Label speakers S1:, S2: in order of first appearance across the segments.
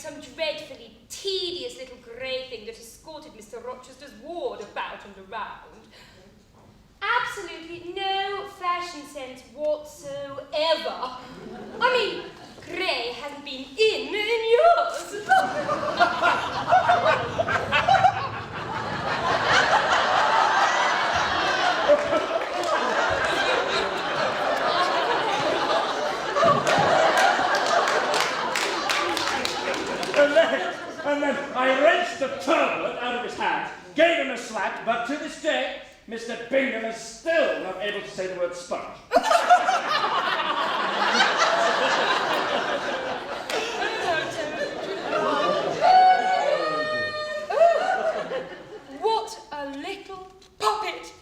S1: some dreadfully tedious little grey thing that escorted Mr. Rochester's ward about and around. Absolutely no fashion sense whatsoever. I mean, grey hasn't been in years.
S2: And then I wrenched the turbot out of his hand, gave him a slap, but to this day, Mr. Bingham is still not able to say the word sponge.
S1: What a little puppet!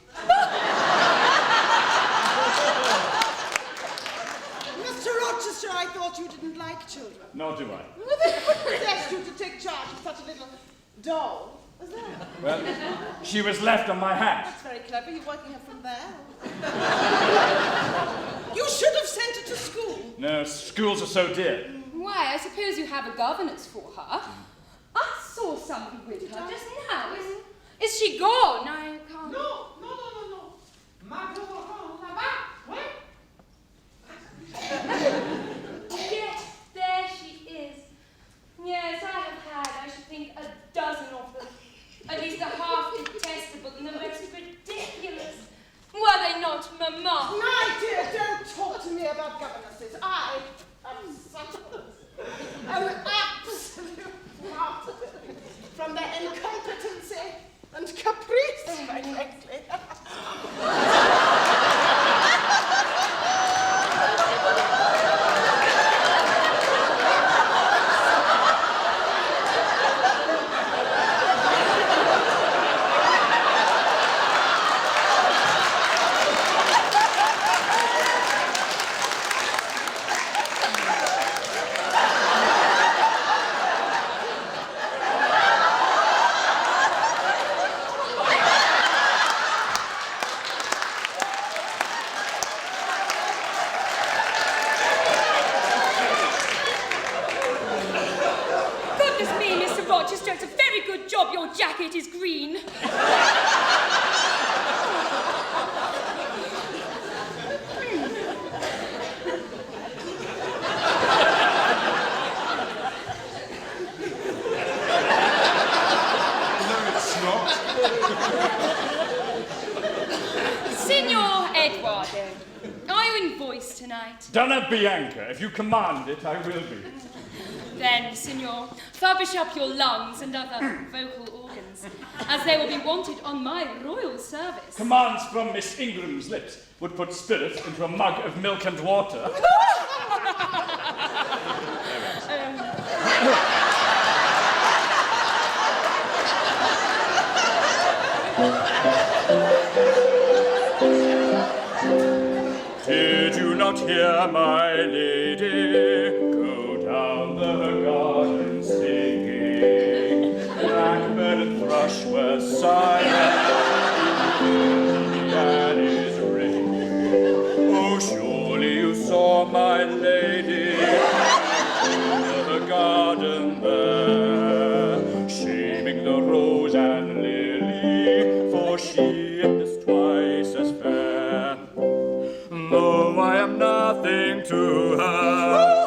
S3: Mr. Rochester, I thought you didn't like children.
S2: Nor do I.
S3: Well, then who possessed you to take charge of such a little doll as that?
S2: Well, she was left on my hand.
S3: That's very clever. You're working her from there. You should have sent her to school.
S2: No, schools are so dear.
S1: Why, I suppose you have a governess for her. I saw somebody with her just now. Is she gone? I can't...
S4: No. Ma wait.
S1: Yes, there she is. Yes, I have had, I should think, a dozen of them. At least a half detestable and the rest ridiculous. Were they not, Mamma?
S3: My dear, don't talk to me about governesses. I am such an absolute martyr from their incompetency and caprice, very frankly.
S1: It is green. Signor Eduardo, are you in voice tonight?
S2: Donna Bianca, if you command it, I will be.
S1: Then, signor, furbish up your lungs and other vocal organs, as they will be wanted on my royal service.
S2: Commands from Miss Ingram's lips would put spirit into a mug of milk and water. Did you not hear, my lady, go down the garden singing? Blackbird and thrush were silent, the air is ringing. Oh, surely you saw my lady in the garden there, shaming the rose and lily, for she is twice as fair. Though I am nothing to her.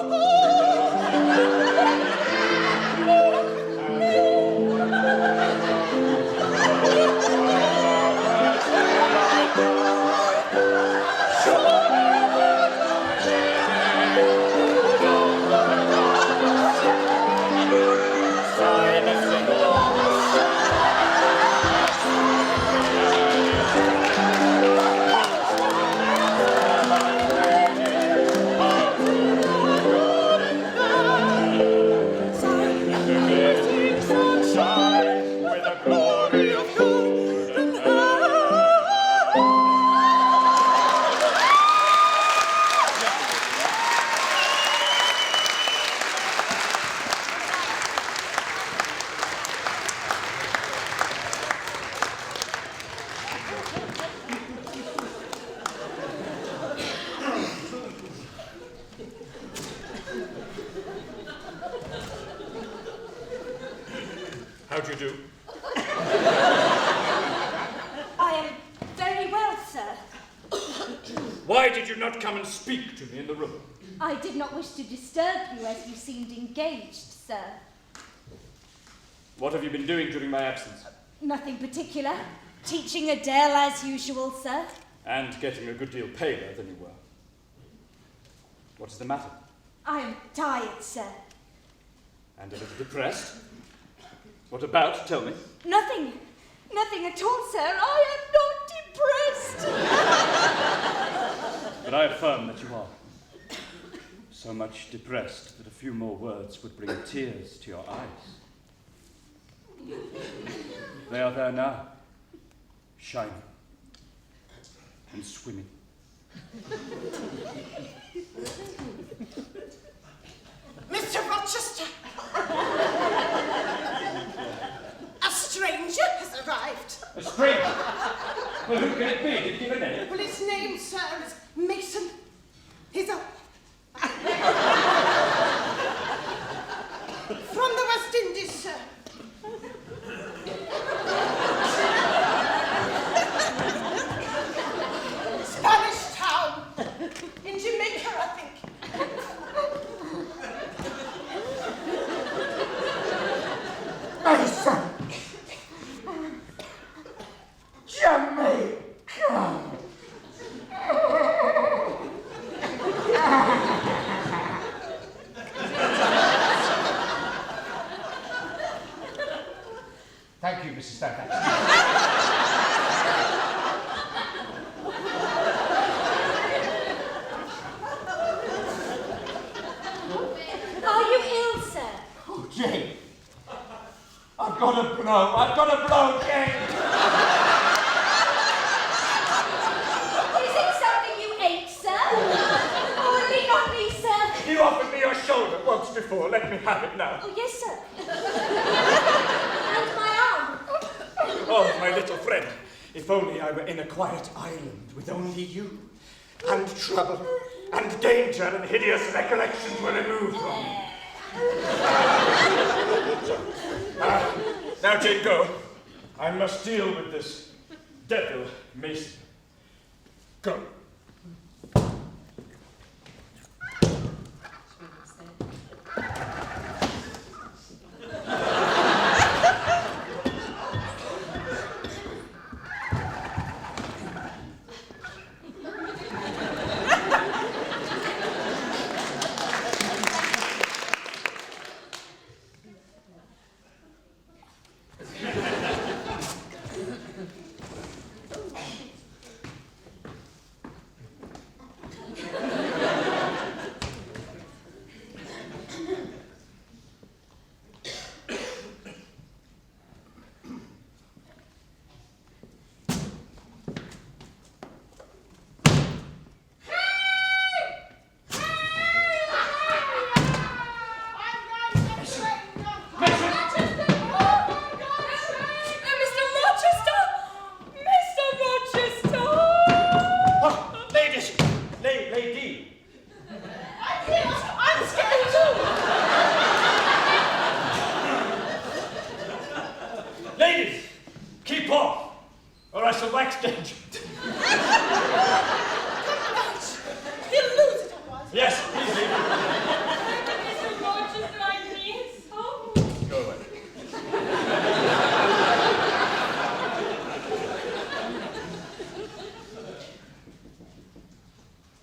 S2: How do you do?
S5: I am very well, sir.
S2: Why did you not come and speak to me in the room?
S5: I did not wish to disturb you as you seemed engaged, sir.
S2: What have you been doing during my absence?
S5: Nothing particular. Teaching Adele as usual, sir.
S2: And getting a good deal paler than you were. What is the matter?
S5: I am tired, sir.
S2: And a little depressed? What about? Tell me.
S5: Nothing. Nothing at all, sir. I am not depressed.
S2: But I affirm that you are. So much depressed that a few more words would bring tears to your eyes. They are there now, shining and swimming.
S3: Mr. Rochester! A stranger has arrived.
S2: A stranger? Well, who can it be? Did you give a name?
S3: Well, his name, sir, is Mason. He's a... from the West Indies, sir. Spanish town. In Jamaica, I think.
S6: Mason! Jamaica!
S2: Thank you, Mrs. Fairfax.
S5: Are you ill, sir?
S6: Oh, Jane! I've got a blow, Jane!
S5: Is it something you ate, sir? Oh, lean on me, sir.
S6: You offered me your shoulder once before. Let me have it now.
S5: Oh, yes, sir. And my arm.
S6: Oh, my little friend. If only I were in a quiet island with only you. And trouble, and danger, and hideous recollections were removed from me. Now, Jane, go. I must deal with this devil, Mason. Go.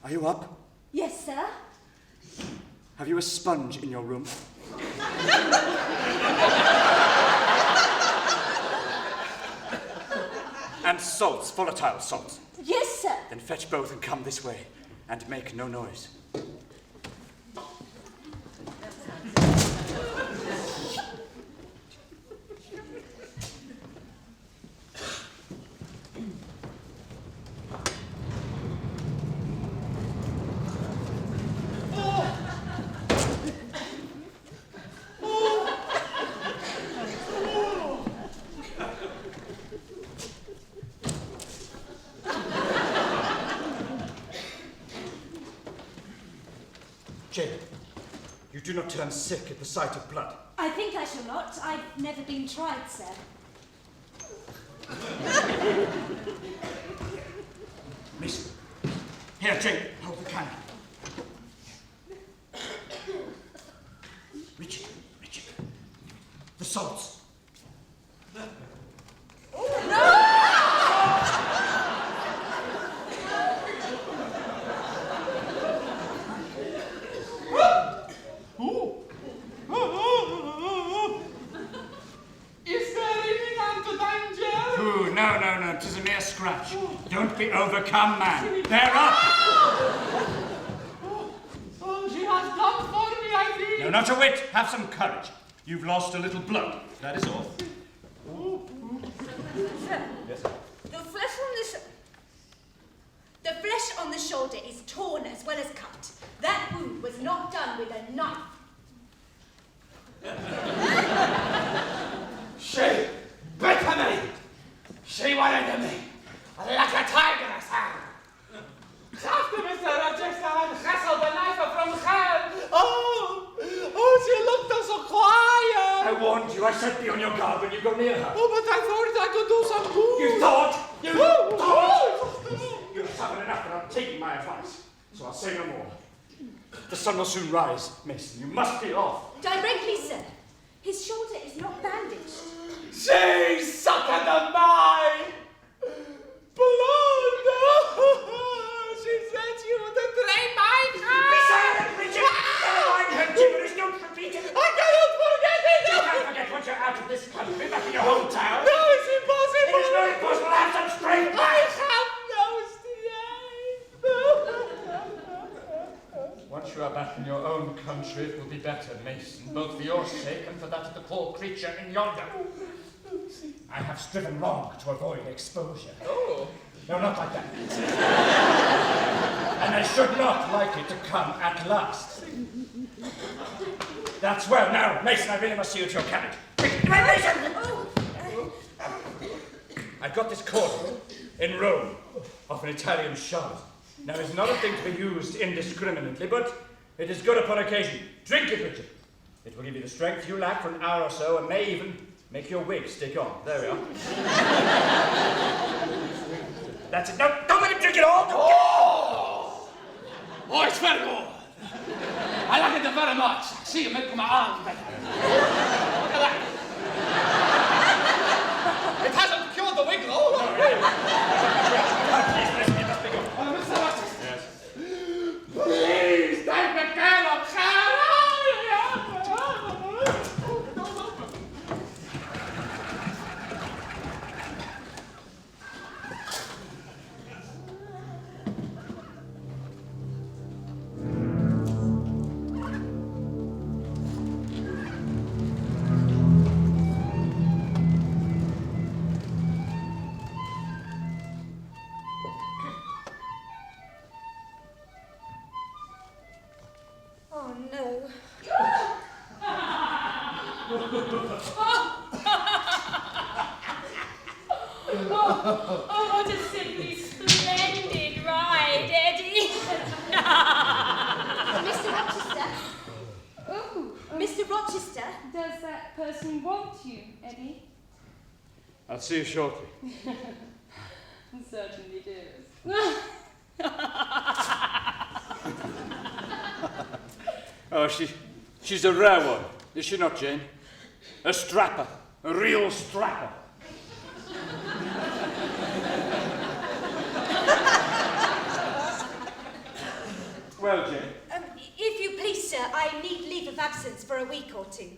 S2: Are you up?
S5: Yes, sir.
S2: Have you a sponge in your room? And salts, volatile salts.
S5: Yes, sir.
S2: Then fetch both and come this way, and make no noise.
S6: You do not turn sick at the sight of blood.
S5: I think I shall not. I've never been tried, sir.
S6: Miss, here, Jane, hold the candle. Richard, the salts.
S4: Is there anything under danger?
S6: Ooh, no, 'tis a mere scratch. Don't be overcome, man. Bear up!
S4: Oh, she has done for me, I think.
S6: No, not a whit. Have some courage. You've lost a little blood. That is all. Yes, sir.
S5: The flesh on the shoulder is torn as well as cut. That wound was not done with a knife.
S4: She bit me. She wanted me like a tigress. After Mr. Rochester had wrestled the knife from her. Oh, she looked so quiet.
S6: I warned you. I said be on your guard when you go near her.
S4: Oh, but I thought I could do some good.
S6: You thought? You thought? You've suffered enough, but I'm taking my advice. So I'll say no more. The sun will soon rise, Mason. You must be off.
S5: Directly, sir. His shoulder is not bandaged.
S4: She suckered the mine. Blood. She said she would drain my heart.
S6: Be silent, Richard! Never mind her gibberish. Don't repeat it.
S4: I cannot forget it.
S6: You can't forget once you're out of this country, back in your hometown.
S4: No, it's impossible.
S6: It is not impossible. Have some strength.
S4: I have no strength.
S6: Once you are back in your own country, it will be better, Mason, both for your sake and for that of the poor creature in yonder. I have striven long to avoid exposure.
S4: Oh.
S6: No, not like that. And I should not like it to come at last. That's well. Now, Mason, I really must see you to your carriage. Mason! I got this cord in Rome off an Italian shard. Now, it's not a thing to be used indiscriminately, but it is good upon occasion. Drink it, Richard. It will give you the strength you lack for an hour or so, and may even make your wig stick on. There we are. That's it. No, don't let him drink it all.
S4: Oh, it's very good. I like it very much. See, it makes my arm better. Look at that. It hasn't cured the wig, though.
S6: Please, listen, it must be good.
S4: Mr. Rochester.
S6: Yes.
S4: Please, take the can of
S5: Oh, no.
S1: Oh, what a simply splendid ride, Eddie.
S5: Mr. Rochester?
S1: Oh,
S5: Mr. Rochester?
S1: does that person want you, Eddie?
S6: I'll see you shortly.
S1: Certainly does.
S2: Oh, she's a rare one, is she not, Jane? A strapper, a real strapper. Well, Jane,
S5: If you please, sir, I need leave of absence for a week or two.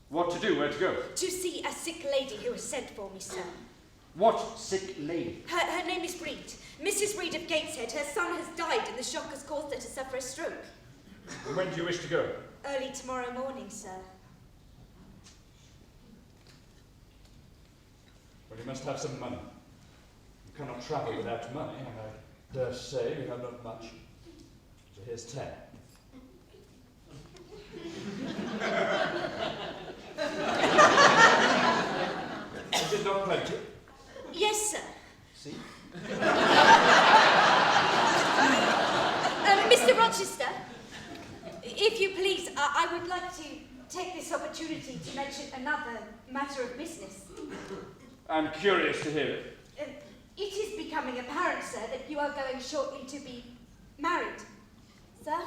S2: what to do, where to go?
S5: To see a sick lady who has sent for me, sir.
S2: What sick lady?
S5: Her name is Reed. Mrs. Reed of Gateshead. Her son has died and the shock has caused her to suffer a stroke.
S2: When do you wish to go?
S5: Early tomorrow morning, sir.
S2: Well, you must have some money. You cannot travel without money, and I dare say you have not much. So here's 10. Is it not plenty?
S5: Yes, sir.
S2: See?
S5: Mr. Rochester, if you please, take this opportunity to mention another matter of business.
S2: I'm curious to hear it.
S5: It is becoming apparent, sir, that you are going shortly to be married. Sir?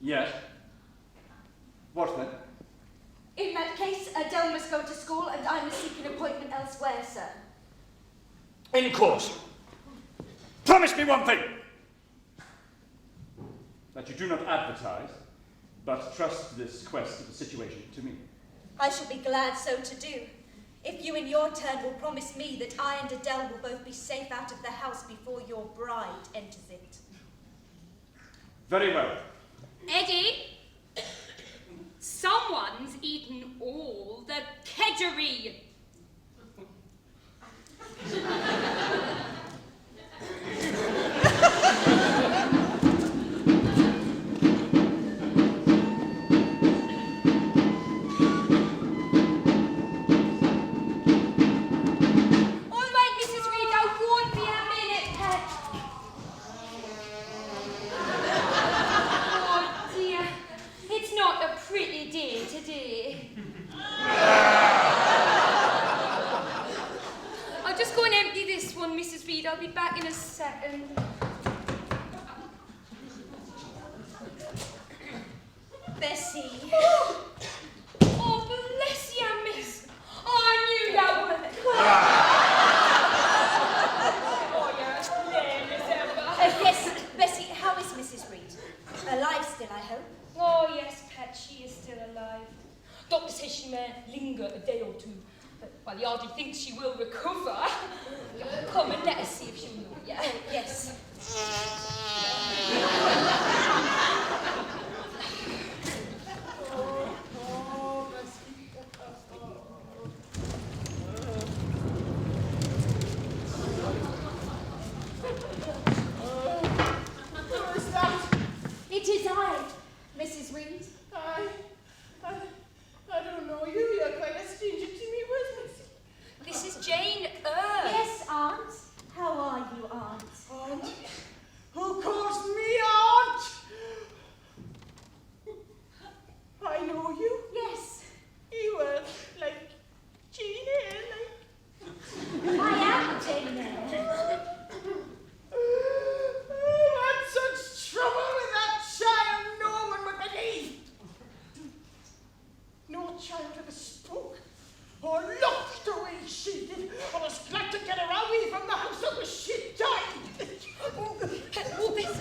S2: Yes. What then?
S5: In that case, Adele must go to school and I must seek an appointment elsewhere, sir.
S2: In course. Promise me one thing. That you do not advertise, but trust this quest of the situation to me.
S5: I shall be glad so to do. If you in your turn will promise me that I and Adele will both be safe out of the house before your bride enters it.
S2: Very well.
S1: Eddie, someone's eaten all the kedgeree. I'll be back in a second.
S5: Bessie.
S1: Oh, bless you, miss. Oh, I knew that would. Oh, you're lame as ever.
S5: Yes, Bessie, how is Mrs. Reed? Alive still, I hope?
S1: Oh, yes, pet, she is still alive. Doctor says she may linger a day or two, but while he hardly thinks she will recover. Come and let us see if she'll know you.
S5: Oh, yes.
S3: Who is that?
S5: It is I, Mrs. Reed.
S3: I don't know you. You're quite a stranger to me. Where's Missy?
S1: This is Jane Eyre.
S5: Yes, Aunt. How are you, Aunt?
S3: Aunt? Who calls me Aunt? I know you.
S5: Yes.
S3: You are like Jane Eyre, like.
S5: I am Jane Eyre.
S3: Had such trouble with that child no one would believe. No child ever spoke or looked the way she did. I was glad to get her away from the house that was she died.
S1: Oh, this.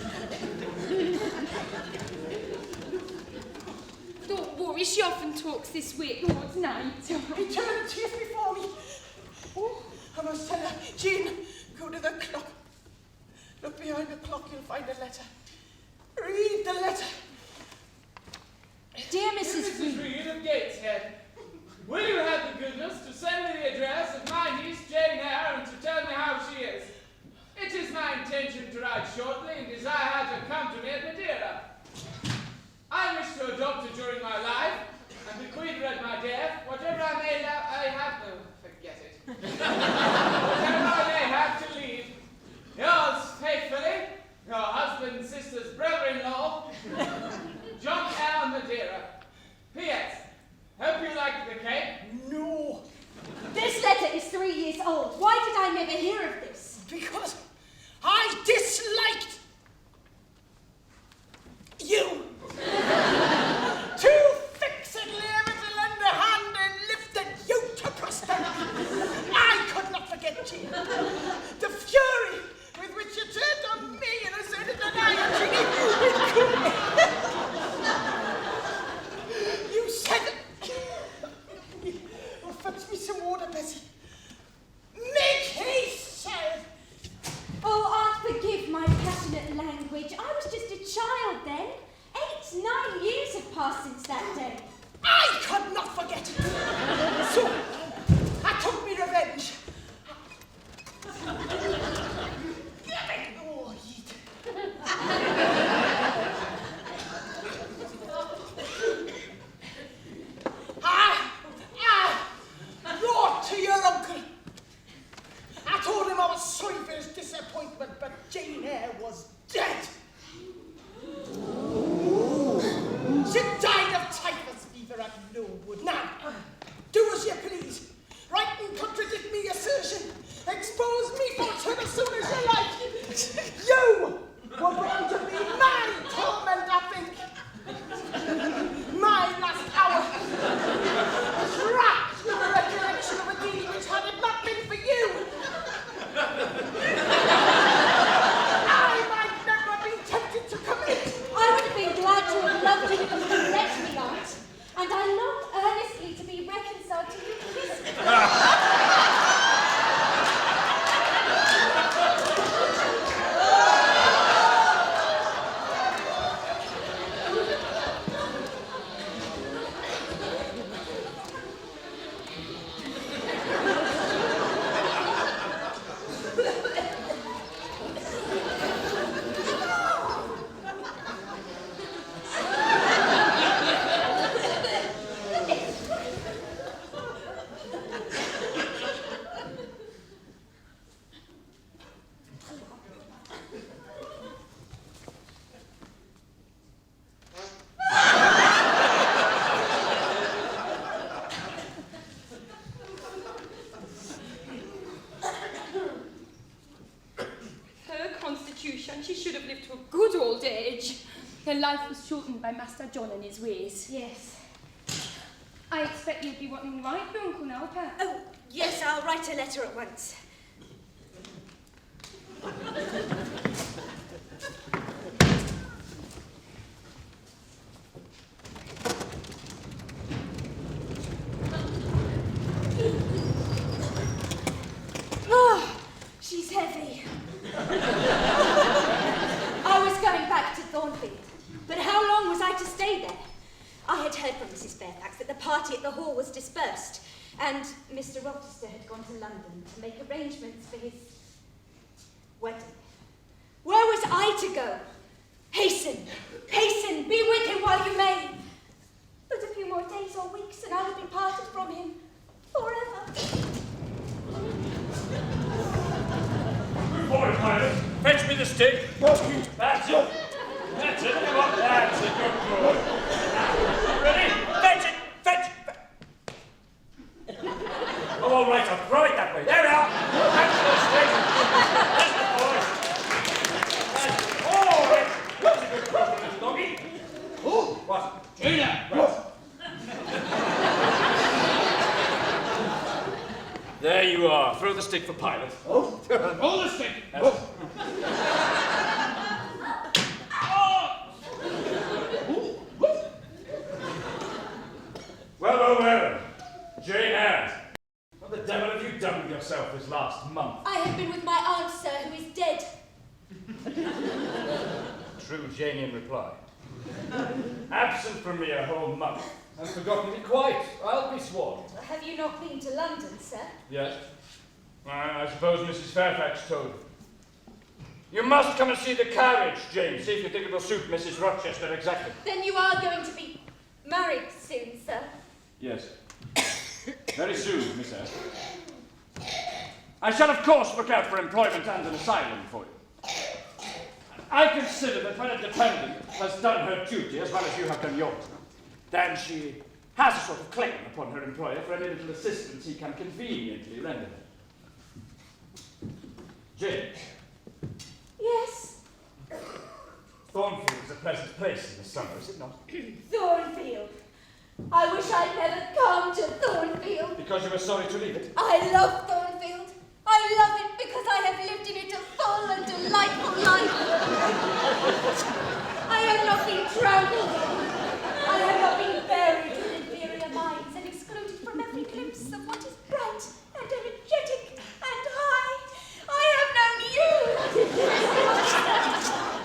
S1: Don't worry, she often talks this way towards night.
S3: Eternity before me. Oh, I must tell her, Jean, go to the clock. Look behind the clock, you'll find a letter. Read the letter.
S5: Dear Mrs. Reed.
S4: Reed of Gateshead, will you have the goodness to send me the address of my niece Jane Eyre and to tell me how she is? It is my intention to write shortly and desire her to come to me at Madeira. I wish to adopt her during my life and bequeath her at my death, whatever I may forget it. Whatever I may have to leave. Yours faithfully, your husband and sister's brother-in-law, John Eyre, Madeira. P.S. Hope you like the cake.
S3: No,
S5: This letter is 3 years old. Why did I never hear of this?
S3: because I disliked you. Too fixedly a little underhand and lifted you to prosperity. I could not forget Jean. The fury with which you turned on me and asserted that I had you said it. Oh, fetch me some water, Bessie. Make haste, child.
S5: Oh, Aunt, forgive my passionate language. I was just a child then. 9 years have passed since that day.
S3: I could not forget it. So, I took me revenge. Oh, yeet. I wrote to your uncle. I told him I was sorry for his disappointment, but Jane Eyre was dead. She died of typhus fever at
S1: live to a good old age. Her life was shortened by Master John and his ways.
S5: Yes.
S1: I expect you'll be wanting to write for Uncle now, Pat.
S5: Oh, yes, I'll write a letter at once. Oh, she's heavy. I was going back to Thornfield, but how long was I to stay there? I had heard from Mrs. Fairfax that the party at the hall was dispersed, and Mr. Rochester had gone to London to make arrangements for his wedding. Where was I to go? Hasten, hasten, be with him while you may. But a few more days or weeks, and I will be parted from him forever.
S6: Boy, pilot, fetch me the stick. That's it. That's it. Come on, that's it. Good boy. Ready? Fetch it. Fetch. Oh, all right. I'll throw it that way. There we are. That's the stick. That's the boy. That's all right. That's a good problem, little doggy. Oh, what?
S4: Jane Eyre.
S6: Right. There you are. Throw the stick for pilot.
S4: Oh, hold the stick.
S6: Well. Jane Eyre. What the devil have you done with yourself this last month?
S5: I have been with my aunt, sir, who is dead.
S6: True Janian reply. Absent from me a whole month. And forgotten me quite. I'll be sworn.
S5: Have you not been to London, sir?
S6: Yes. I suppose Mrs. Fairfax told you. You must come and see the carriage, Jane. See if you think it will suit Mrs. Rochester exactly.
S5: Then you are going to be married soon, sir?
S2: Yes. Very soon, Miss Eyre. I shall, of course, look out for employment and an asylum for you. I consider that when a dependent has done her duty as well as you have done yours, then she has a sort of claim upon her employer for any little assistance he can conveniently render her. Jane.
S5: Yes.
S6: Thornfield is a pleasant place in the summer, is it not?
S5: Thornfield. I wish I'd never come to Thornfield.
S6: Because you were sorry to leave it?
S5: I love Thornfield. I love it because I have lived in it a full and delightful life. I have not been trampled on. I have not been buried in inferior minds and excluded from every glimpse of what is bright and energetic and high. I have known you.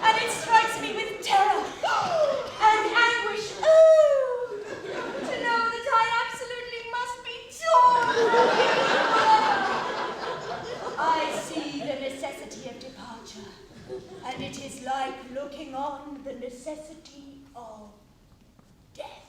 S5: And it strikes me with terror and anguish. To know that I absolutely must be torn from you forever. I see the necessity of departure, and it is like looking on the necessity of death.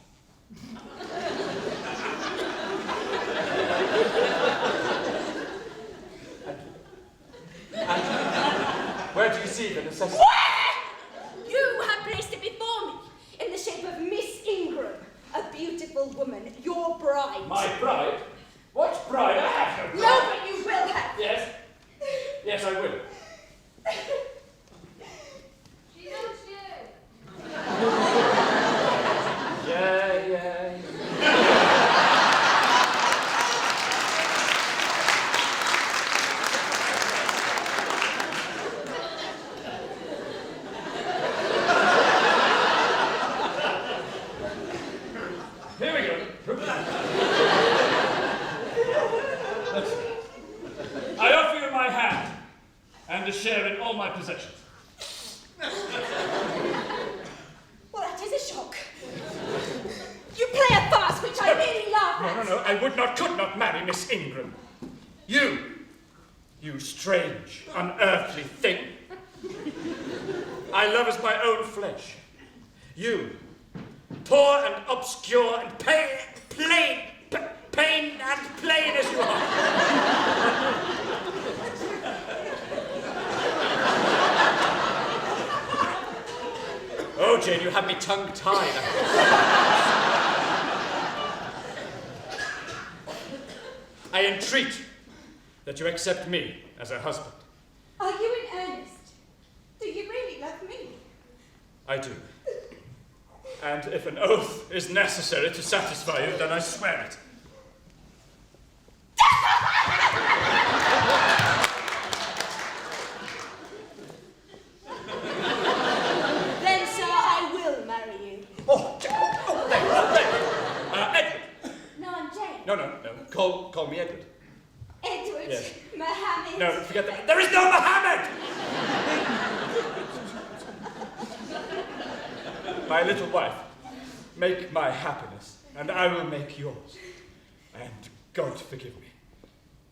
S6: Where do you see the necessity?
S5: Where? You have placed it before me in the shape of Miss Ingram, a beautiful woman, your bride.
S6: My bride? What bride? I have no bride.
S5: No, but you will have.
S6: Yes. Yes, I will.
S1: She loves you.
S6: Yeah. Here we go. I offer you my hand and a share in all my possessions.
S5: Well, that is a shock. You play a farce which I really laugh at.
S6: No. I would not, could not marry Miss Ingram. You strange, unearthly thing. I love as my own flesh. You, poor and obscure and plain and plain as you are. Oh, Jane, you have me tongue-tied. I entreat that you accept me as a husband.
S5: Are you in earnest? Do you really love me?
S6: I do. And if an oath is necessary to satisfy you, then I swear it.
S5: Then, sir, I will marry you.
S6: Edward.
S5: No, I'm Jane.
S6: No. Call me Edward.
S5: Edward.
S6: Yes.
S5: Mohammed.
S6: No, forget that. There is no Mohammed! My little wife, make my happiness, and I will make yours. And God forgive me.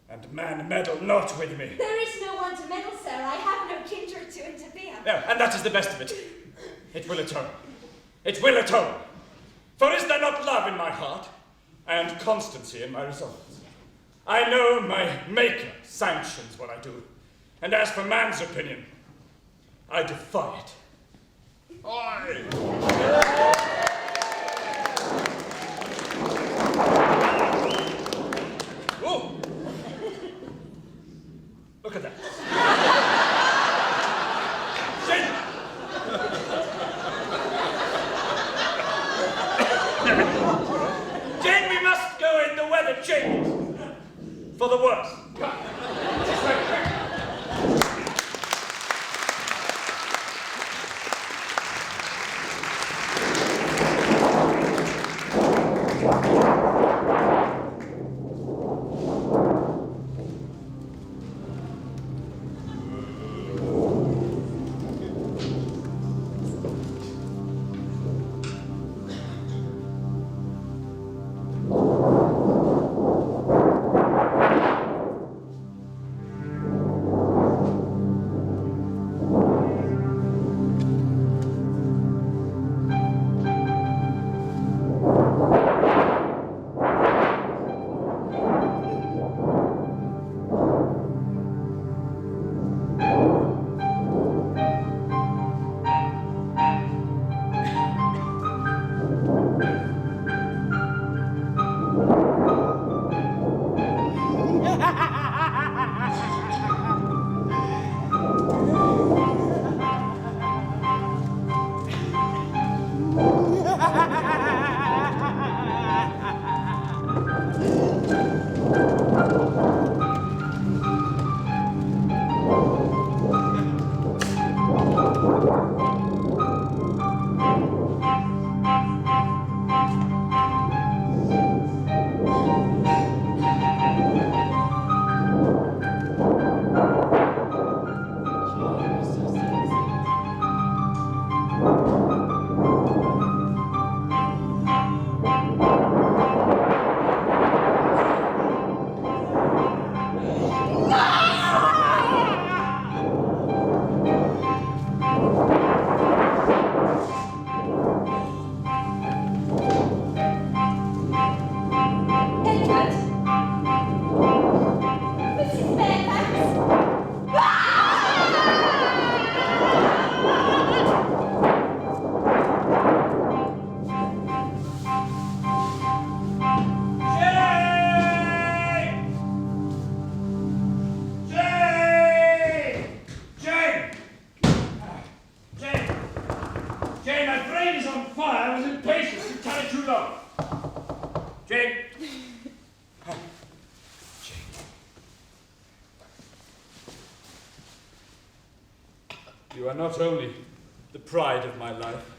S6: And man meddle not with me.
S5: There is no one to meddle, sir. I have no kindred to interfere.
S6: No, and that is the best of it. It will atone. It will atone. For is there not love in my heart, and constancy in my resolves? I know my Maker sanctions what I do, and as for man's opinion, I defy it. Oh! Look at that. Jane, we must go in. The weather changes. For the worse. You are not only the pride of my life,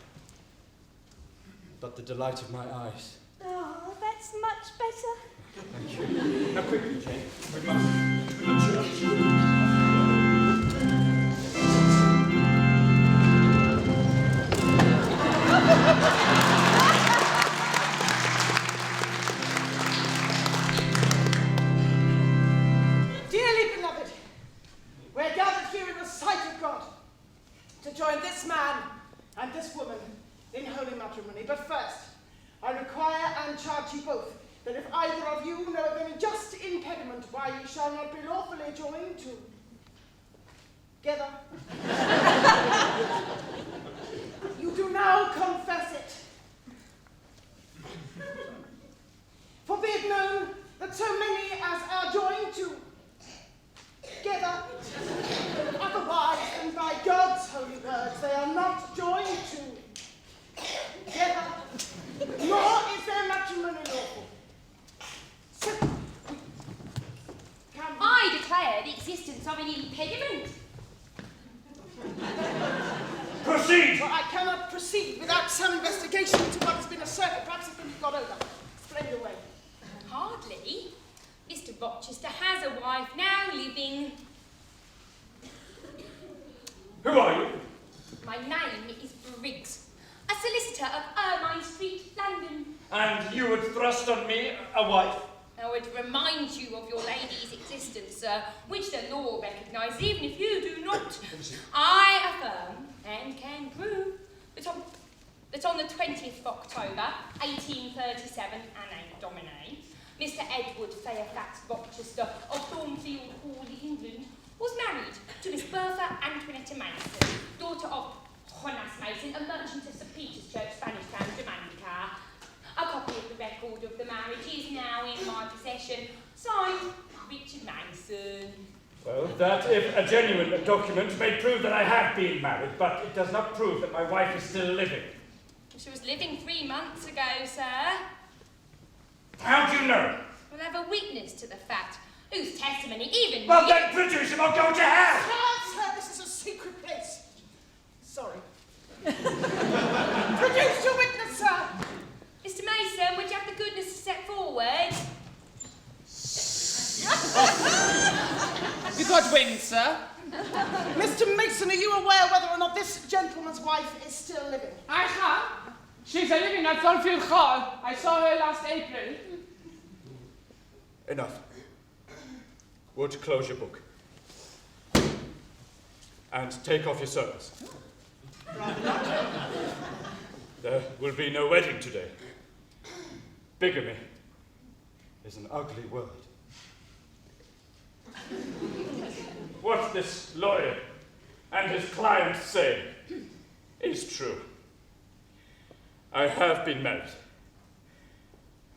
S6: but the delight of my eyes.
S5: Oh, that's much better.
S6: Thank you. Now quickly, Jane. We must to the church.
S3: Dearly beloved, we're gathered here in the sight of God to join this man and this woman in holy matrimony. But first, I require and charge you both that if either of you know of any just impediment why you shall not be lawfully joined together, you do now confess it. For be it known that so many as are joined together, otherwise than by God's holy words, they are not joined to proceed without some investigation into what has been asserted. Perhaps it can be got over. Explained away.
S1: Hardly. Mr. Rochester has a wife now living.
S6: Who are you?
S1: My name is Briggs, a solicitor of Ermine Street, London.
S6: And you would thrust on me a wife?
S1: I would remind you of your lady's existence, sir, which the law recognises, even if you do not. I affirm, and can prove, that on the 20th of October, 1837, Anno Domini, Mr. Edward Fairfax Rochester of Thornfield Hall, England, was married to Miss Bertha Antoinetta Mason, daughter of Jonas Mason, a merchant of St. Peter's Church, Spanish Town, Jamaica. A copy of the record of the marriage is now in my possession. Signed, Richard Mason.
S6: Well, that, if a genuine document, may prove that I have been married, but it does not prove that my wife is still living.
S1: She was living 3 months ago, sir.
S6: How do you know?
S1: We'll have a witness to the fact, whose testimony even...
S6: Well, then produce him or go to hell!
S3: Sir, this is a secret place. Sorry. Produce your witness, sir.
S1: Mr. Mason, would you have the goodness to step forward?
S4: You got wind, sir?
S3: Mr. Mason, are you aware whether or not this gentleman's wife is still living?
S4: I have. She's a living at Thornfield Hall. I saw her last April.
S6: Enough. Would close your book. And take off your servants. There will be no wedding today. Bigamy is an ugly word. What this lawyer and his client say is true. I have been married.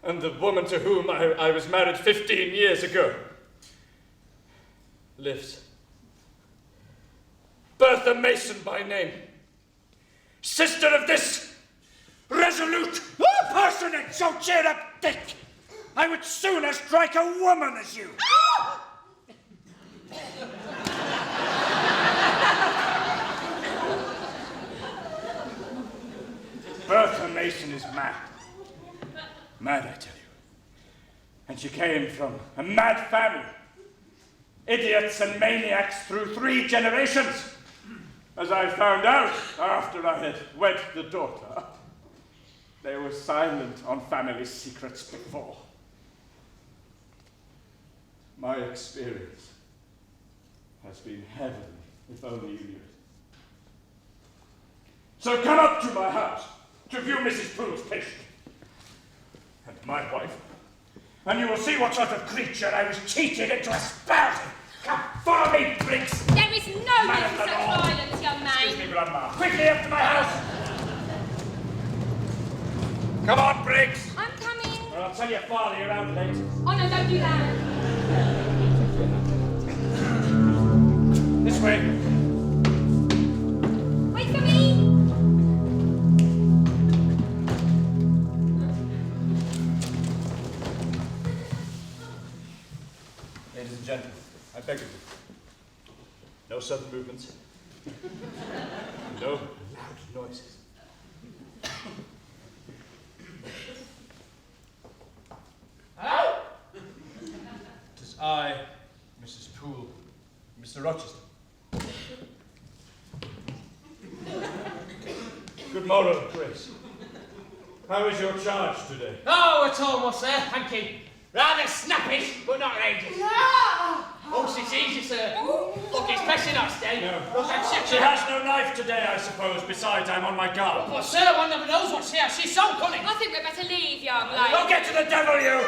S6: And the woman to whom I was married 15 years ago lives. Bertha Mason by name. Sister of this resolute personage. So cheer up, Dick. I would sooner strike a woman as you. Bertha Mason is mad. Mad, I tell you. And she came from a mad family. Idiots and maniacs through 3 generations. As I found out after I had wed the daughter, they were silent on family secrets before. My experience has been heavenly, if only you knew it. So come up to my house to view Mrs. Poole's patient and my wife, and you will see what sort of creature I was cheated into espousing. Come, follow me, Briggs.
S1: There is no need for such violence, young man.
S6: Excuse me, Grandma. Quickly up to my house. Come on, Briggs.
S1: I'm coming.
S6: Or I'll tell your father you're out late.
S1: Oh, no, don't do that.
S6: This way.
S1: Wait for me.
S6: Ladies and gentlemen, I beg of you. No sudden movements. No loud noises.
S4: Hello?
S6: It is I, Mrs. Poole, Mr. Rochester. Good morrow, Grace. How is your charge today?
S4: Oh, it's almost there, thank you. Rather snappish, but not outrageous. Oh, she's easy, sir. Look, it's pressing us, Dave.
S6: No.
S4: Look, I'm sick.
S6: She has no knife today, I suppose. Besides, I'm on my guard.
S4: Well, sir, one never knows what's here. She's so cunning.
S1: I think we'd better leave, young lady.
S6: Go get to the devil, you!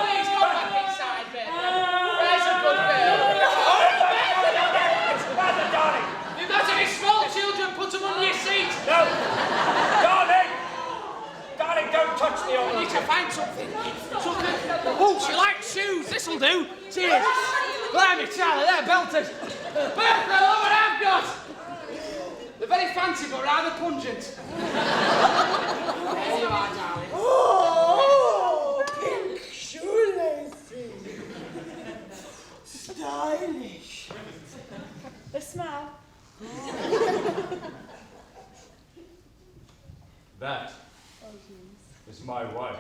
S4: Please go back inside, baby. There's a good girl.
S6: Father, darling!
S4: You've got any small children, put them under your seat.
S6: No! Darling! Darling, don't touch the old
S4: I need to find something. Something. Oh, she likes shoes. This'll do. Cheers. Blimey, Charlie, they're belted. Bertha, look what I've got. They're very fancy, but rather pungent. There you are, darling.
S3: Oh, pink shoelaces. Stylish. The smell.
S6: That is my wife.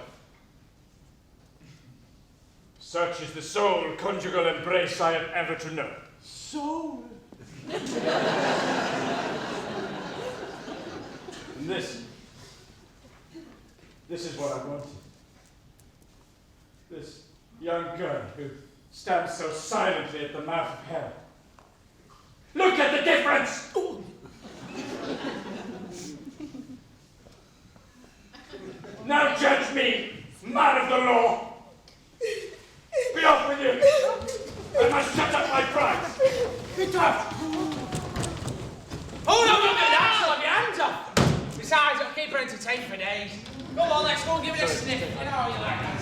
S6: Such is the sole conjugal embrace I am ever to know.
S3: Soul.
S6: And this is what I wanted. This young girl who stands so silently at the mouth of hell. Look at the difference! Now judge me, man of the law. Be off with you. I must shut up my pride.
S4: Get off! Oh, no, you that's on your hands off. Besides, it'll keep her entertained for days. Go on, let's go and give it a sniff. You know how you like that.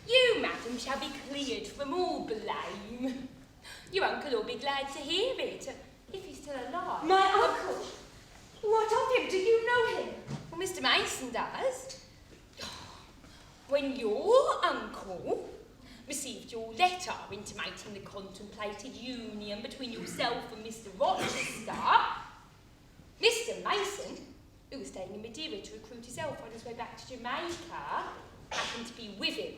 S1: You, madam, shall be cleared from all blame. Your uncle will be glad to hear it, if he's still alive.
S5: My uncle? What of him? Do you know him?
S1: Well, Mr. Mason does. When your uncle received your letter intimating the contemplated union between yourself and Mr. Rochester, Mr. Mason, who was staying in Madeira to recruit himself on his way back to Jamaica, happened to be with him.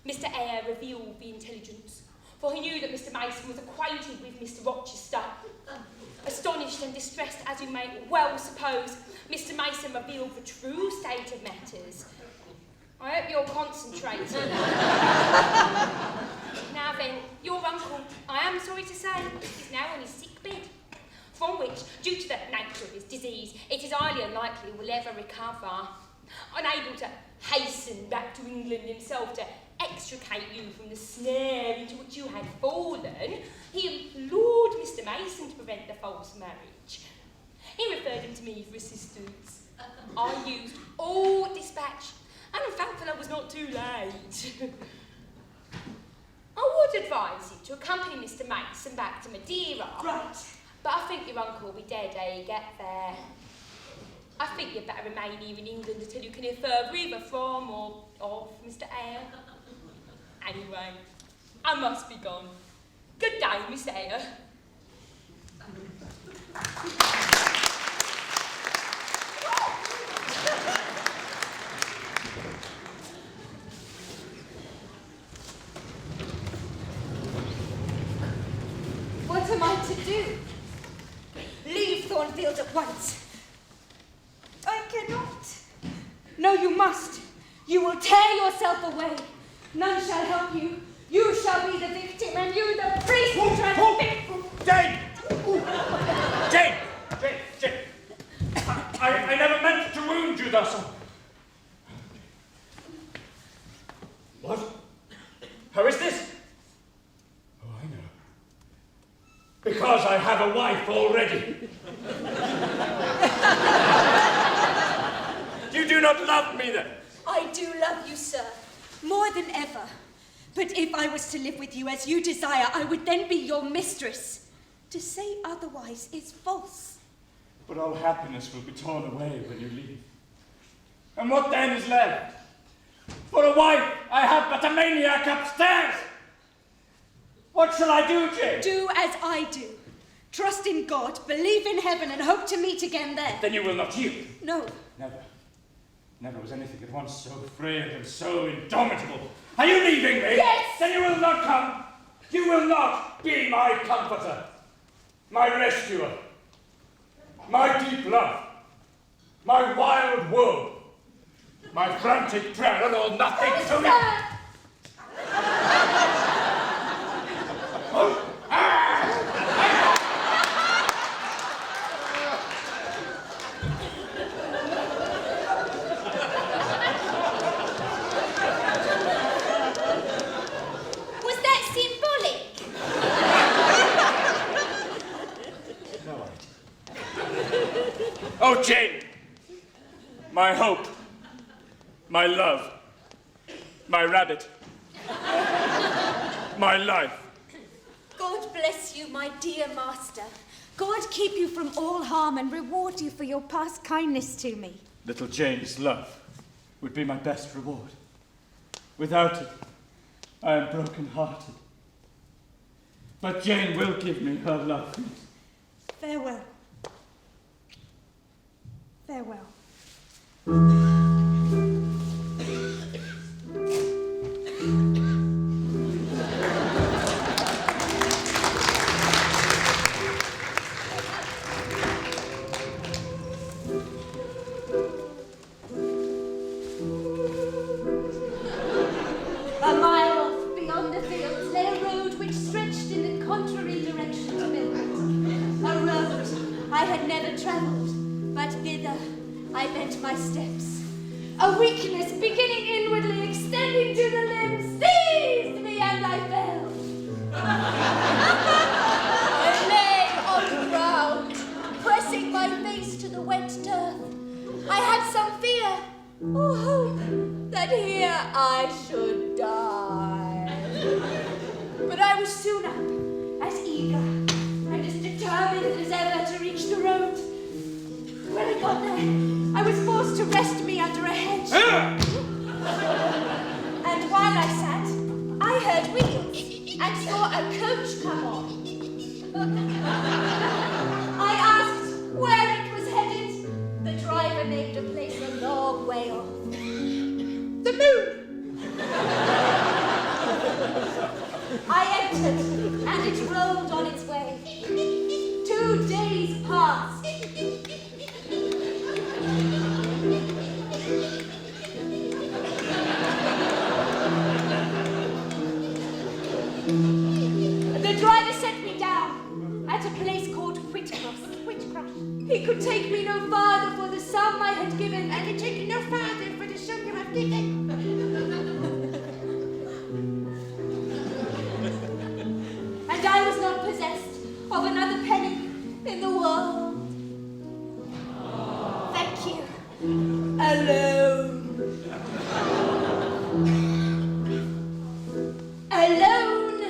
S1: Mr. Eyre revealed the intelligence, for he knew that Mr. Mason was acquainted with Mr. Rochester. Astonished and distressed, as you may well suppose, Mr. Mason revealed the true state of matters. I hope you're concentrating. Now then, your uncle, I am sorry to say, is now on his sick bed, from which, due to the nature of his disease, it is highly unlikely he will ever recover. Unable to hasten back to England himself to extricate you from the snare into which you had fallen, he implored Mr. Mason to prevent the false marriage. He referred him to me for assistance. I used all dispatch, and I'm thankful I was not too late. I would advise you to accompany Mr. Mason back to Madeira.
S5: Right.
S1: But I think your uncle will be dead ere you get there. I think you'd better remain here in England until you can hear further either from or of Mr. Eyre. Anyway, I must be gone. Good day, Miss Eyre.
S5: What am I to do? Leave Thornfield at once. I cannot. No, you must. You will tear yourself away. None shall help you. You shall be the victim, and you the priest who tried to victim.
S6: Jane! Jane! Jane! I never meant to wound you thus. What? How is this? Oh, I know. Because I have a wife already. You do not love me then?
S5: I do love you, sir, more than ever. But if I was to live with you as you desire, I would then be your mistress. To say otherwise is false.
S2: But all happiness will be torn away when you leave. And what then is left? For a wife, I have but a maniac upstairs. What shall I do, Jane?
S5: Do as I do. Trust in God, believe in heaven, and hope to meet again there.
S2: Then you will not yield.
S5: No.
S2: Never. Never was anything at once so frail and so indomitable. Are you leaving me?
S5: Yes!
S2: Then you will not come. You will not be my comforter, my rescuer, my deep love, my wild woe, my frantic prayer, and all nothing to me.
S1: Was that symbolic?
S2: No idea. Oh, Jane, my hope, my love, my rabbit, my life.
S5: God bless you, my dear master. God keep you from all harm and reward you for your past kindness to me.
S2: Little Jane's love would be my best reward. Without it,
S6: I am broken-hearted. But Jane will give me her love.
S5: Farewell. Farewell. A mile off beyond the fields lay a road which stretched in the contrary direction to Milford. A road I had never travelled, but thither I bent my steps. A weakness beginning inwardly, extending to the limbs, seized me and I fell. I lay on the ground, pressing my face to the wet turf. I had some fear, or hope, that here I should die. But I was soon up, as eager and as determined as ever to reach the road. When I got there, I was forced to rest me under a hedge. And while I sat, I heard wheels and saw a coach come on. I asked where it was headed. The driver named a place a long way off. The moon! I entered, and it rolled on its way. 2 days passed. The driver set me down at a place called Whitcross. He could take me no farther for the sum I had given, and could take me no farther for the sum you have given. And I was not possessed of another penny in the world. Thank you. Alone. Alone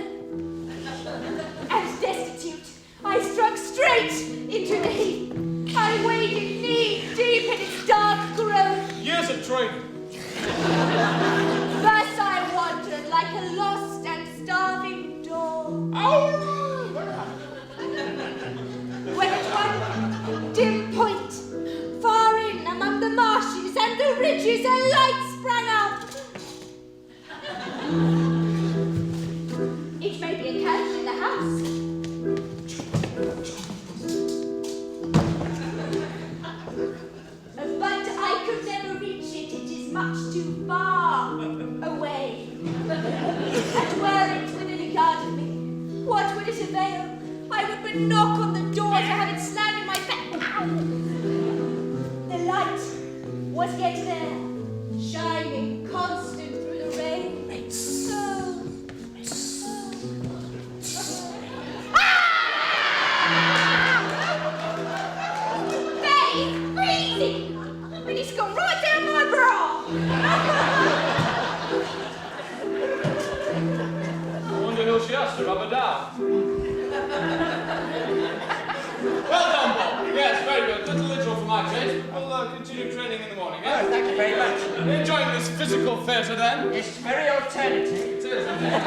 S5: and destitute, I struck straight into the heath. I waded knee-deep in its dark growth.
S4: Years of training.
S5: Thus I wandered like a lost and starving dog. When at one dim point, far in among the marshes and the ridges, a light sprang up. It may be a candle in the house. But I could never reach it. It is much too far away. And were it within a yard of me, what would it avail? I would but knock on the door to have it slam in my face. The light was yet there, shining constant through the rain. And it's gone right down my bra.
S4: I wonder who she asked to rub her down. Well done, Bob. Yes, very good. Little literal for my taste. We'll continue training in the morning, eh?
S6: Oh, thank you very much.
S4: Enjoying this physical theatre, then?
S6: It's very alternative.
S4: It is, indeed.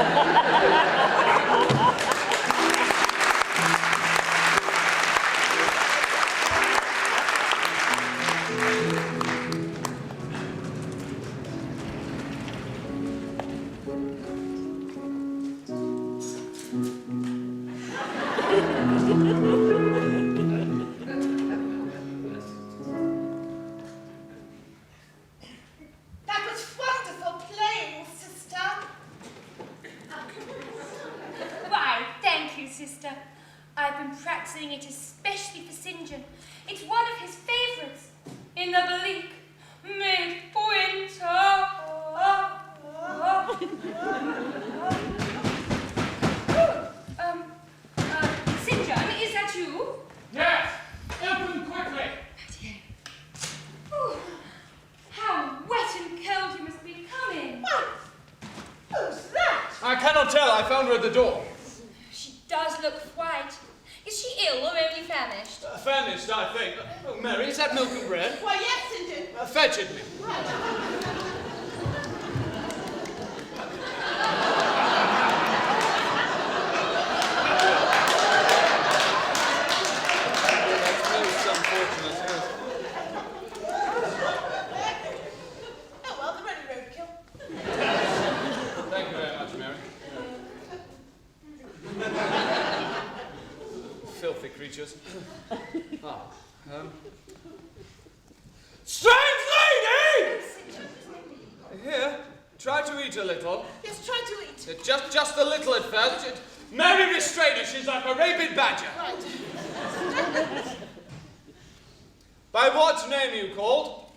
S3: That was wonderful playing, sister.
S1: Why, thank you, sister. I've been practicing it especially for St. John. It's one of his favourites. In the bleak midwinter. St. John, is that you?
S4: Yes! Open quickly!
S1: Ooh, how wet and cold you must be coming.
S3: Who's that?
S4: I cannot tell. I found her at the door.
S1: She does look white. Is she ill or only famished?
S4: Famished, I think. Oh, Mary, is that milk and bread?
S3: Why, yes, indeed.
S4: Fetch it me.
S3: Right.
S4: creatures. Strange lady! Here, try to eat a little.
S3: Yes, try to eat.
S4: Just a little at first. Mary, restrain her. She's like a rabid badger.
S3: Right.
S4: By what name are you called?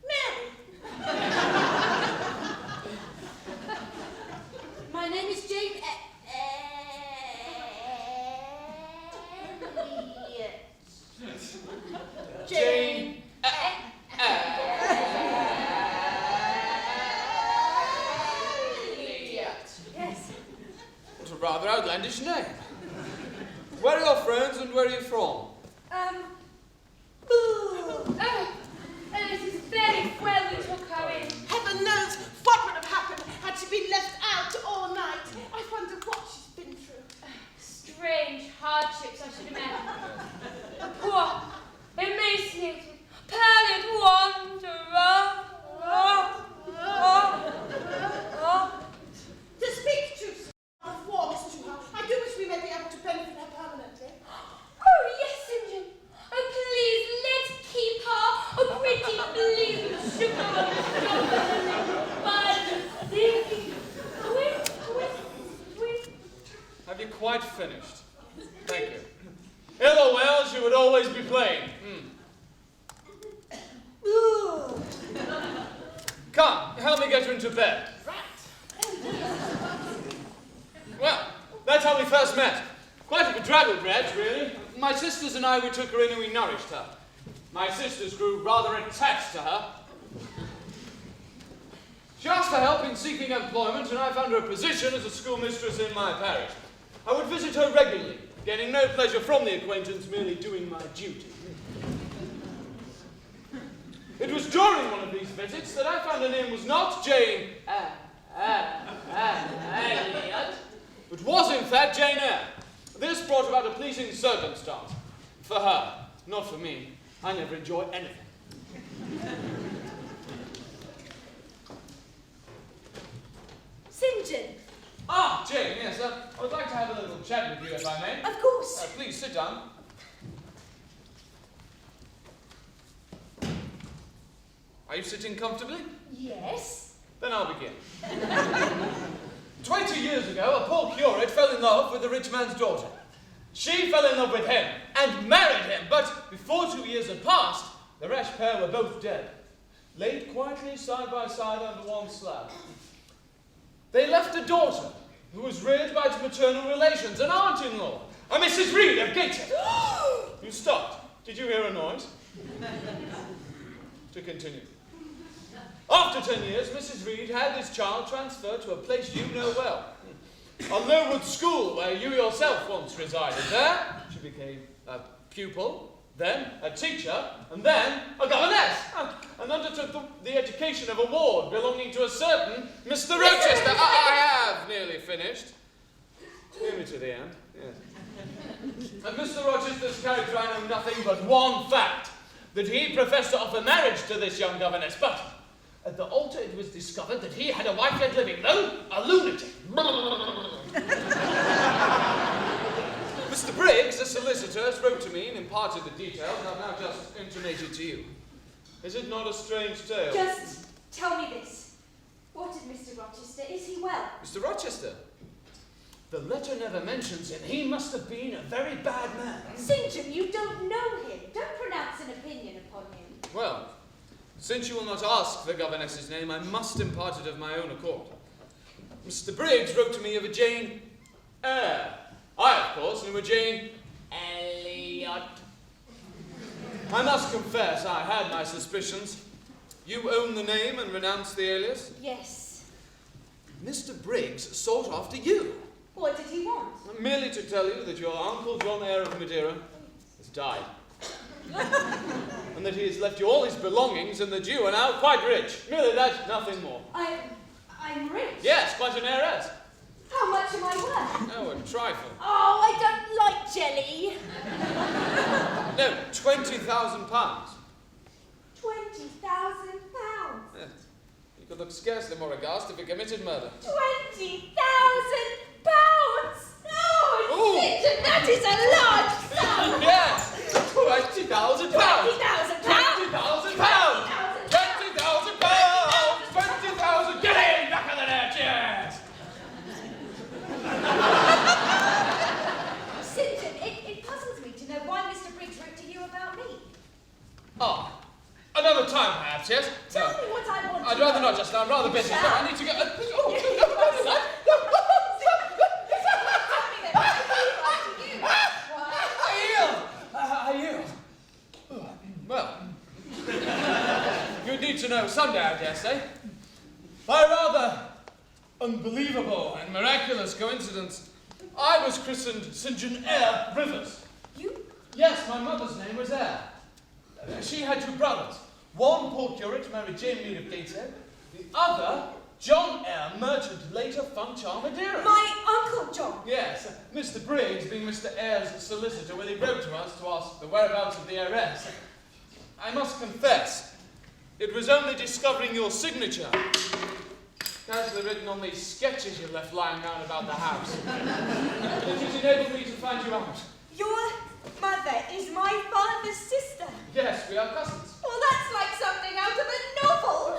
S3: Mary.
S5: My name is Jane Eyre.
S4: Jane.
S5: Yes.
S4: What a rather outlandish name. Where are your friends and where are you from?
S1: This is very well we took her in.
S3: Heaven knows what would have happened had she been left out all night. I wonder what she's been through.
S1: Strange hardships, I should imagine. A poor, emaciated, pallid wanderer.
S3: To speak truth of warmth to her, I do wish we may be able to benefit her permanently.
S1: Oh, yes, St. John. Oh, please, let's keep her. Oh, pretty, please, sugar and sweet.
S4: Have you quite finished? Thank you. Ill or well, she would always be plain. Come, help me get her into bed. Well, that's how we first met. Quite a bedraggled wretch, really. My sisters and I, we took her in and we nourished her. My sisters grew rather attached to her. She asked for help in seeking employment, and I found her a position as a schoolmistress in my parish. I would visit her regularly, gaining no pleasure from the acquaintance, merely doing my duty. It was during one of these visits that I found her name was not Jane Elliot, but was in fact Jane Eyre. This brought about a pleasing circumstance. For her, not for me. I never enjoy anything.
S5: St. John.
S4: Ah, Jane, yes, I would like to have a little chat with you, if I may.
S5: Of course.
S4: Please sit down. Are you sitting comfortably?
S5: Yes.
S4: Then I'll begin. 20 years ago, a poor curate fell in love with a rich man's daughter. She fell in love with him and married him, but before 2 years had passed, the rash pair were both dead, laid quietly side by side under one slab. They left a daughter who was reared by its maternal relations, an aunt-in-law, a Mrs. Reed of Gateshead. You stopped. Did you hear a noise? To continue. After 10 years, Mrs. Reed had this child transferred to a place you know well. A Lowood school where you yourself once resided. There, she became a pupil, then a teacher, and then a governess, and undertook the education of a ward belonging to a certain Mr. Rochester. I have nearly finished. Hear me to the end, yes. Of Mr. Rochester's character I know nothing but one fact, that he professed to offer marriage to this young governess, but at the altar it was discovered that he had a wife yet living, though a lunatic. Mr. Briggs, the solicitor, wrote to me and imparted the details I've now just intimated to you. Is it not a strange tale?
S5: Just tell me this. What of Mr. Rochester? Is he well?
S4: Mr. Rochester? The letter never mentions him. He must have been a very bad man.
S5: St. John, you don't know him. Don't pronounce an opinion upon him.
S4: Well, since you will not ask the governess's name, I must impart it of my own accord. Mr. Briggs wrote to me of a Jane Eyre. I, of course, knew a Jane Elliot. I must confess I had my suspicions. You own the name and renounce the alias?
S5: Yes.
S4: Mr. Briggs sought after you.
S5: What did he want?
S4: Merely to tell you that your uncle, John Eyre of Madeira, has died. And that he has left you all his belongings and that you are now quite rich. Merely that, nothing more.
S5: I'm rich?
S4: Yes, quite an heiress.
S5: How much am I worth?
S4: Oh, a trifle.
S5: Oh, I don't like jelly.
S4: No, £20,000.
S5: £20,000.
S4: Yes. You could look scarcely more aghast if you committed murder.
S5: £20,000! Oh, St. John, that is a large sum!
S4: Yes! £20,000! £20,000! £20,000! £20,000! £20,000! Get in! Back of the net, yes!
S5: St. John, it puzzles me to know why Mr. Briggs wrote to you about me.
S4: Ah, another time perhaps, yes?
S5: Tell me what I want
S4: I'd
S5: to
S4: rather
S5: know.
S4: not just now, I'm rather busy. No, I need to get... Oh, no, I yield. Oh, well, you'd need to know someday, I dare say. By a rather unbelievable and miraculous coincidence, I was christened St. John Eyre Rivers.
S5: You?
S4: Yes, my mother's name was Eyre. She had two brothers. One, poor curate, married Jane Eyre of Gateshead. The other, John Eyre, merchant, later Funch Armadillo.
S5: My Uncle John.
S4: Yes, Mr. Briggs being Mr. Eyre's solicitor when he wrote to us to ask the whereabouts of the heiress. I must confess, it was only discovering your signature, casually written on these sketches you left lying round about the house, that it enabled me to find you out.
S5: Your mother is my father's sister.
S4: Yes, we are cousins.
S5: Well, that's like something out of a novel.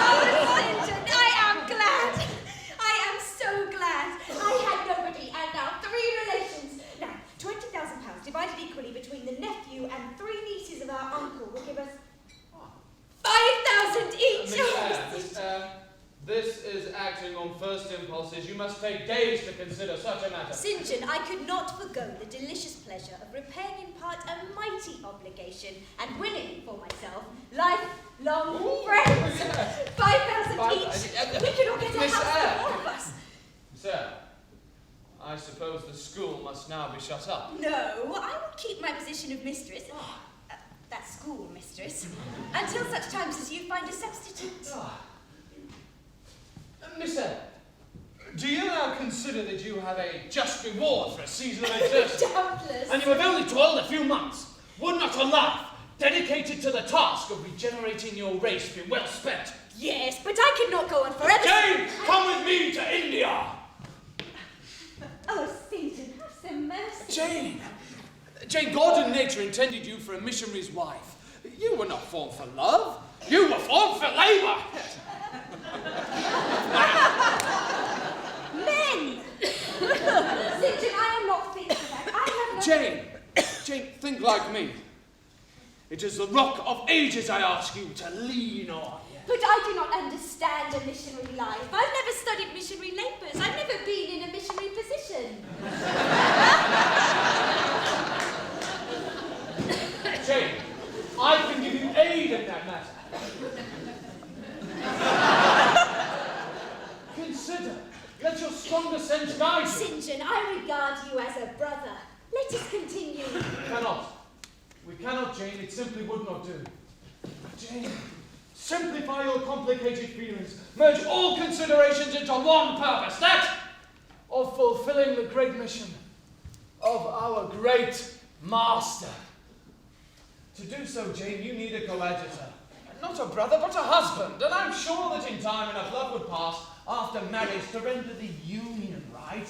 S5: Oh, St. John, I am glad. I am so glad. I had nobody and now 3 relations. Now, £20,000 divided equally between the nephew and 3 nieces of our uncle will give us 5,000 each.
S4: Miss Eyre, this is acting on first impulses. You must take days to consider such a matter.
S5: St. John, I could not forgo the delicious pleasure of repaying in part a mighty obligation and winning for myself lifelong friends.
S4: Yes.
S5: 5,000 each. We could all get a
S4: Miss
S5: house
S4: Eyre.
S5: for all of us.
S4: Sir, I suppose the school must now be shut up.
S5: No, I will keep my position of mistress. That school mistress. Until such times as you find a substitute.
S4: Miss Eyre, do you now consider that you have a just reward for a season of exertion?
S5: Doubtless.
S4: And you have only toiled a few months. Would not a life dedicated to the task of regenerating your race be well spent?
S5: Yes, but I could not go on forever.
S4: Jane, come with me to India!
S5: Oh, St. John, have some mercy.
S4: Jane, God and nature intended you for a missionary's wife. You were not formed for love. You were formed for labour.
S5: Men! St. John, I am not fit for that. I have no...
S4: Jane, think like me. It is the rock of ages I ask you to lean on.
S5: But I do not understand a missionary life. I've never studied missionary labours. I've never been in a missionary position.
S4: Jane, I can give you aid in that matter. Consider, let your stronger sense guide you.
S5: St. John, I regard you as a brother. Let us continue.
S4: We cannot, Jane. It simply would not do. Jane, simplify your complicated feelings. Merge all considerations into one purpose, that of fulfilling the great mission of our great master. To do so, Jane, you need a coadjutor. Not a brother, but a husband. And I'm sure that in time enough love would pass after marriage to render the union right,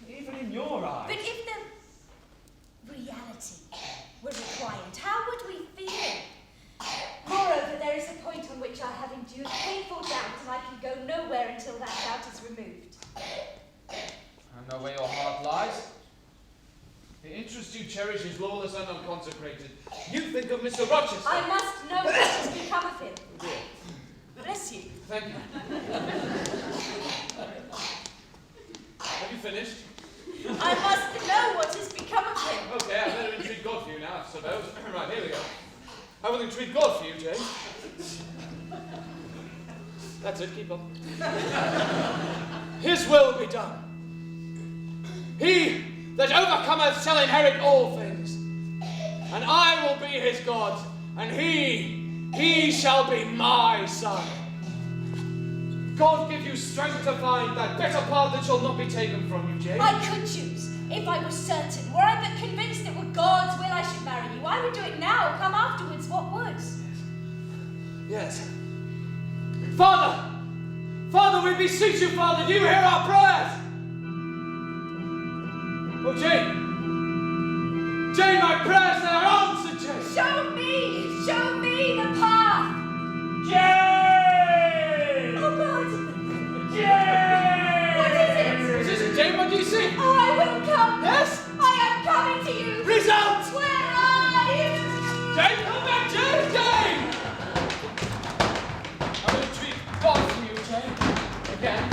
S4: even in your eyes.
S5: But if the reality were required, how would we feel? Moreover, there is a point on which I have endured painful doubt, and I can go nowhere until that doubt is removed.
S4: I know where your heart lies. The interest you cherish is lawless and unconsecrated. You think of Mr. Rochester.
S5: I must know what has become of him. Bless you.
S4: Thank you. Have you finished?
S5: I must know what has become of him.
S4: Okay, I better entreat God for you now, I suppose. Right, here we go. I will entreat God for you, Jane. That's it, keep on. His will be done. He that overcometh shall inherit all things. And I will be his God, and he shall be my son. God give you strength to find that better part that shall not be taken from you, Jane.
S5: I could choose, if I was certain. Were I but convinced it were God's will I should marry you, I would do it now, come afterwards, what would?
S4: Yes. Father, we beseech you, Father, do you hear our prayers? Oh, Jane, Jane, my prayers are answered, Jane.
S5: Show me the path.
S2: Jane!
S5: Oh God!
S2: Jane!
S5: What is it?
S4: Is it Jane? What do you see?
S5: Oh, I will come.
S4: Yes?
S5: I am coming to you.
S4: Result!
S5: Where are you?
S4: Jane, come back, Jane! Jane! I'm going to treat God for you, Jane. Again.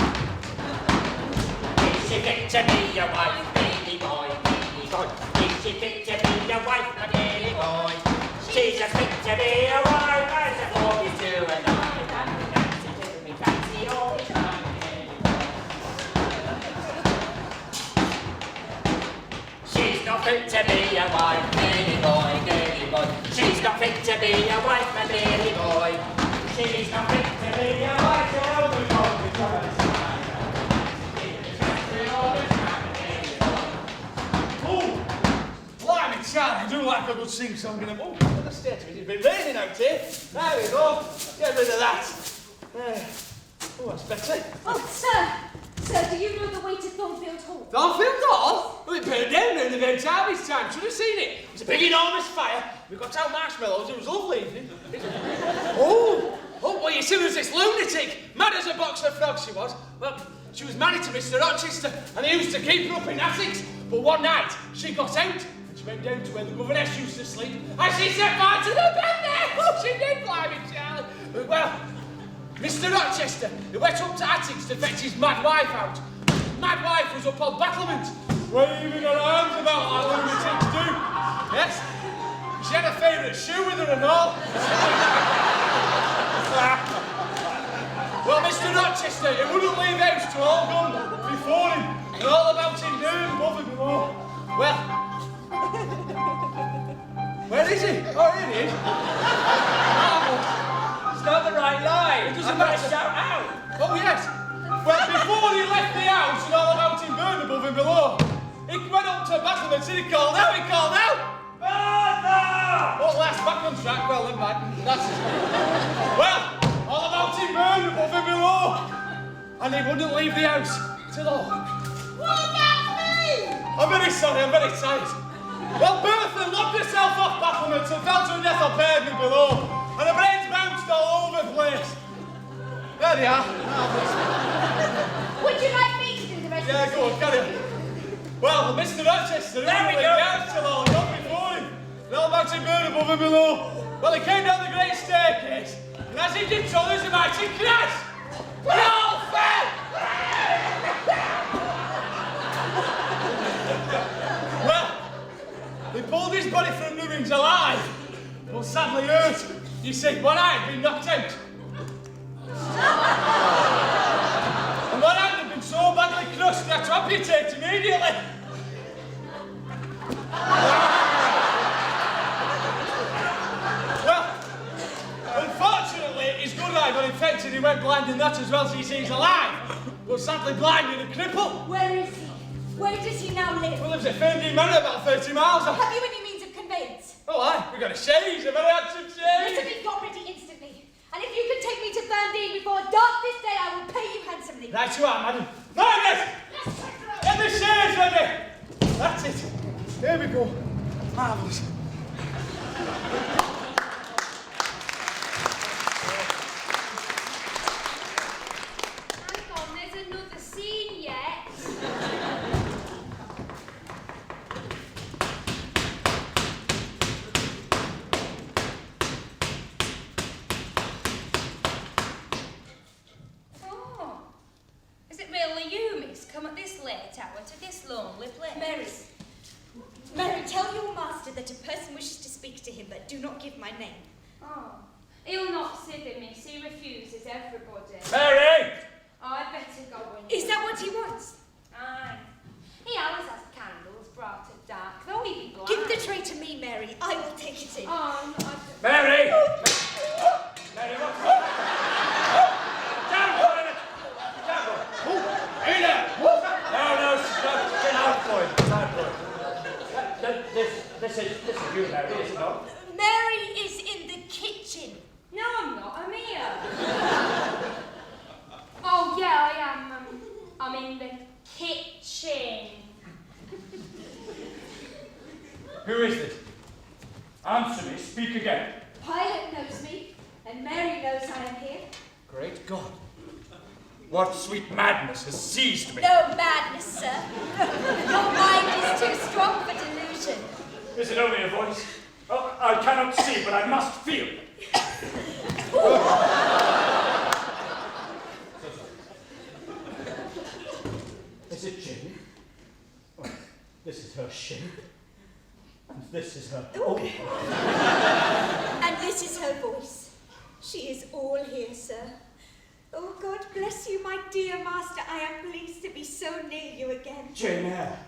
S7: Is she fit to be your wife, baby boy, baby boy? Is she fit to be your wife, my baby boy? She's as fit to be your wife as a 42 and I. And we fancy to me fancy all the time, baby boy. She's not fit to be your wife, baby boy, baby boy. She's not fit to be your wife, my baby boy. She's not fit to be your wife, so we won't be trying.
S4: Blimey, Charlie, I do like a good sing song in a book. Look at the state of it. It's been raining out here. There we go. Get rid of that. There. Oh, that's better.
S5: Oh, sir, do you know the way to Thornfield Hall?
S4: Thornfield Hall? Well, it burned down in the event harvest time. Should have seen it. It was a big, enormous fire. We got out marshmallows. It was a lovely evening. Oh, well, you see, there was this lunatic. Mad as a box of frogs, she was. Well, she was married to Mr. Rochester, and he used to keep her up in attics. But one night, she got out, and she went down to where the governess used to sleep, and she set fire to the bed there! Oh, she did, blimey, Charlie. Well, Mr. Rochester, he went up to attics to fetch his mad wife out. Mad wife was up on battlements, waving her arms about like lunatics do. Yes? She had a favourite shoe with her and all. Well, Mr. Rochester, he wouldn't leave house till all gone before him, and all about him doing above and below. Well, where is he? Oh, here he is.
S7: It's not the right line.
S4: It doesn't
S7: I've got to
S4: matter.
S7: shout out.
S4: Oh, yes. Well, before he left the house and all about him burned above and below, he went up to a battlement and he called out, Father! Oh, that's back on track. Well, never mind. That's it. Well, all about him burned above and below. And he wouldn't leave the house till all.
S3: What about me?
S4: I'm very sorry, I'm very tired. Well, Bertha locked herself off battlements and fell to her death on pavement below. And her brains bounced all over the place. There they are.
S5: Would you like me to do the rest
S4: Yeah,
S5: of the
S4: go on, carry on. Well, Mr. Rochester,
S7: There we go.
S4: till all got before him. And all about him burned above and below. Well, he came down the great staircase, and as he did so, there was a mighty crash. We all fell! Well, they pulled his body from the ruins alive, but sadly hurt. You see, one eye had been knocked out. And one hand had been so badly crushed, they had to amputate immediately. Well, unfortunately, his good eye got infected, he went blind in that as well, so you see he's alive, but sadly blind and a cripple.
S5: Where is he? Where does he now live?
S4: Well, lives at Ferndean Manor, about 30 miles off.
S5: Have you any means of conveyance?
S4: Oh, aye, we've got a chaise, a very handsome chaise.
S5: Listen, got ready instantly. And if you can take me to Ferndean before dark this day, I will pay you handsomely.
S4: Right you are, madam. Margaret! Get the chaise ready! That's it. Here we go. Marvellous.
S1: Hang on, there's another scene yet. Oh, is it really you, miss, come at this late hour to this lonely place?
S5: Mary, tell your master that a person wishes to speak to him, but do not give my name.
S1: Oh, he'll not sit there, miss. He refuses everybody.
S2: Mary!
S1: Oh, I'd better go in.
S5: Is that what he wants?
S1: Aye. He always has candles brought at dark, though he be blind.
S5: Give the tray to me, Mary. I will take it in.
S1: Oh, no,
S2: Mary! Mary, what's up? Down, Violet! Down, hey there! No, stop. Get out, boy. Get out, boy. This is you, Mary, is it not?
S5: Mary is in the kitchen.
S1: No, I'm not. I'm here.
S6: Who is this? Answer me, speak again.
S5: Pilate knows me, and Mary knows I am here.
S6: Great God. What sweet madness has seized me?
S5: No madness, sir. Your mind is too strong for delusion.
S6: Is it only a voice? Oh, I cannot see, but I must feel. Is it Jane? Oh, this is her shape. And this is her... Oh.
S5: And this is her voice. She is all here, sir. Oh, God bless you, my dear master. I am pleased to be so near you again.
S6: Jane Eyre.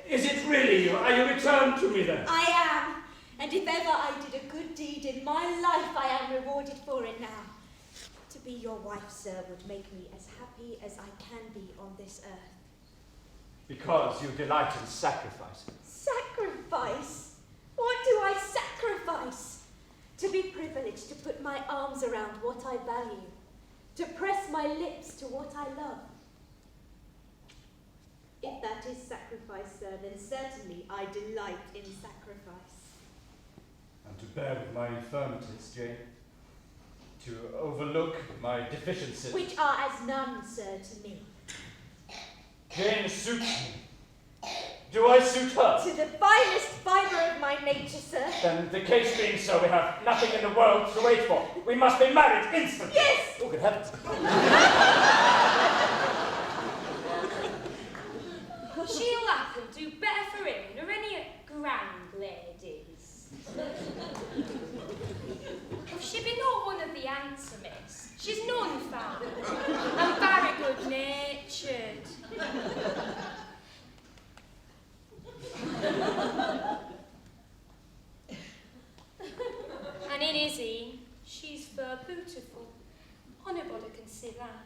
S6: Is it really you? Are you returned to me then?
S5: I am. And if ever I did a good deed in my life, I am rewarded for it now. To be your wife, sir, would make me as happy as I can be on this earth.
S6: Because you delight in sacrifice.
S5: Sacrifice? What do I sacrifice? To be privileged to put my arms around what I value. To press my lips to what I love. If that is sacrifice, sir, then certainly I delight in sacrifice.
S6: And to bear with my infirmities, Jane. To overlook my deficiencies.
S5: Which are as none, sir, to me.
S6: Jane suits me. Do I suit her?
S5: To the finest fibre of my nature, sir.
S6: Then the case being so, we have nothing in the world to wait for. We must be married instantly.
S5: Yes!
S6: Oh, good heavens.
S1: She'll happen do better for him nor any grand ladies. She be not one of the handsomest. She's none found. And very good-natured. And in Izzy, she's for beautiful. Anybody can see that.